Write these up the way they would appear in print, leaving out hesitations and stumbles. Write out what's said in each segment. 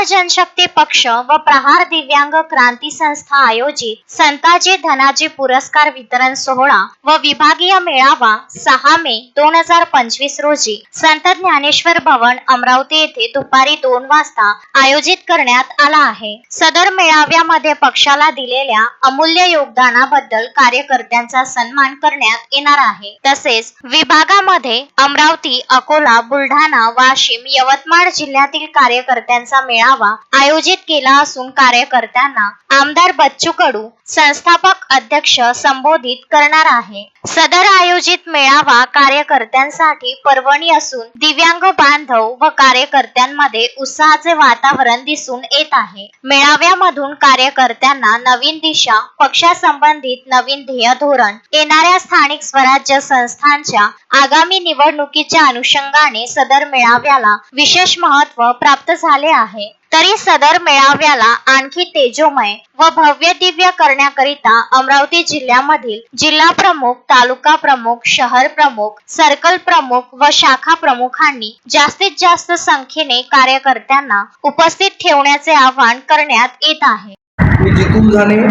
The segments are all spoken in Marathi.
प्रहार जनशक्ती पक्ष व प्रहार दिव्यांग क्रांती संस्था आयोजित संताजी धनाजी पुरस्कार वितरण सोहळा व विभागीय मेळावा 6 मे 2025 रोजी संत ज्ञानेश्वर भवन अमरावती येथे दुपारी 2 वाजता आयोजित करण्यात आला आहे। सदर मेळाव्यामध्ये पक्षाला दिलेल्या अमूल्य योगदानाबद्दल कार्यकर्त्यांचा सन्मान करण्यात येणार आहे। तसेच विभागामध्ये अमरावती, अकोला, बुलढाणा, वाशिम, यवतमाळ जिल्ह्यातील कार्यकर्त्यांचा मेळावा आयोजित केला असून कार्यकर्त्यांना आमदार बच्चू कडू संस्थापक अध्यक्ष संबोधित करणार आहे। सदर आयोजित मेळावा कार्यकर्त्यांसाठी पर्वणी असून दिव्यांग बांधव व कार्यकर्त्यांमध्ये उत्साहाचे वातावरण दिसून येत आहे। मेळाव्यामधून कार्यकर्त्यांना नवीन दिशा, पक्षासंबंधित नवीन ध्येय धोरण, येणाऱ्या स्थानिक स्वराज्य संस्थांच्या आगामी निवडणुकीच्या अनुषंगाने सदर मेळाव्याला विशेष महत्त्व प्राप्त झाले आहे। तरी सदर मेळाव्याला आणखी तेजोमय व भव्य दिव्य करण्याकरिता अमरावती जिल्ह्यामधील जिल्हा प्रमुख, तालुका प्रमुख, शहर प्रमुख, सर्कल प्रमुख व शाखा प्रमुखांनी जास्तीत जास्त संख्येने कार्यकर्त्यांना उपस्थित ठेवण्याचे आवाहन करण्यात येत आहे। मी जितू जाने,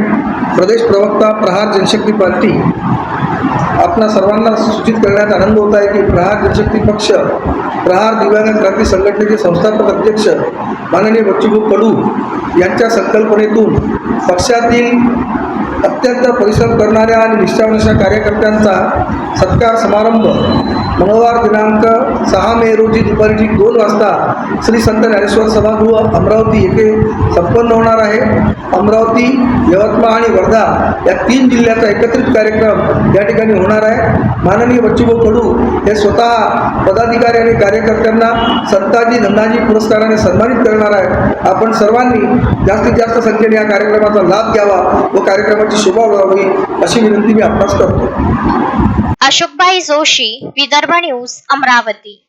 प्रदेश प्रवक्ता, प्रहार जनशक्ती पार्टी। आपल्या सर्वांना सूचित करण्यात आनंद होत आहे की प्रहार जनशक्ती पक्ष प्रहार दिव्यांग क्रांती संघटनेचे संस्थापक अध्यक्ष माननीय बच्चूभाऊ कडू यांच्या संकल्पनेतून पक्षातील अत्यंत परिश्रम करणाऱ्या आणि निष्ठावंत कार्यकर्त्यांचा सत्कार समारंभ मंगळवार दिनांक 6 मे रोजी दुपारी 2 वाजता श्री संत ज्ञानेश्वर सभागृह अमरावती येथे संपन्न होणार आहे। अमरावती, यवतमाळ आणि वर्धा या 3 जिल्ह्याचा एकत्रित कार्यक्रम या ठिकाणी होणार आहे। माननीय बच्चूभाऊ कडू हे स्वतः पदाधिकारी आणि कार्यकर्त्यांना संताजी धनाजी पुरस्काराने सन्मानित करणार आहेत। आपण सर्वांनी जास्तीत जास्त संख्येने या कार्यक्रमाचा लाभ घ्यावा व कार्यक्रमाची शोभा वाढवावी अशी विनंती मी आपणास करतो। अशोकभाई जोशी, विदर्भ न्यूज, अमरावती।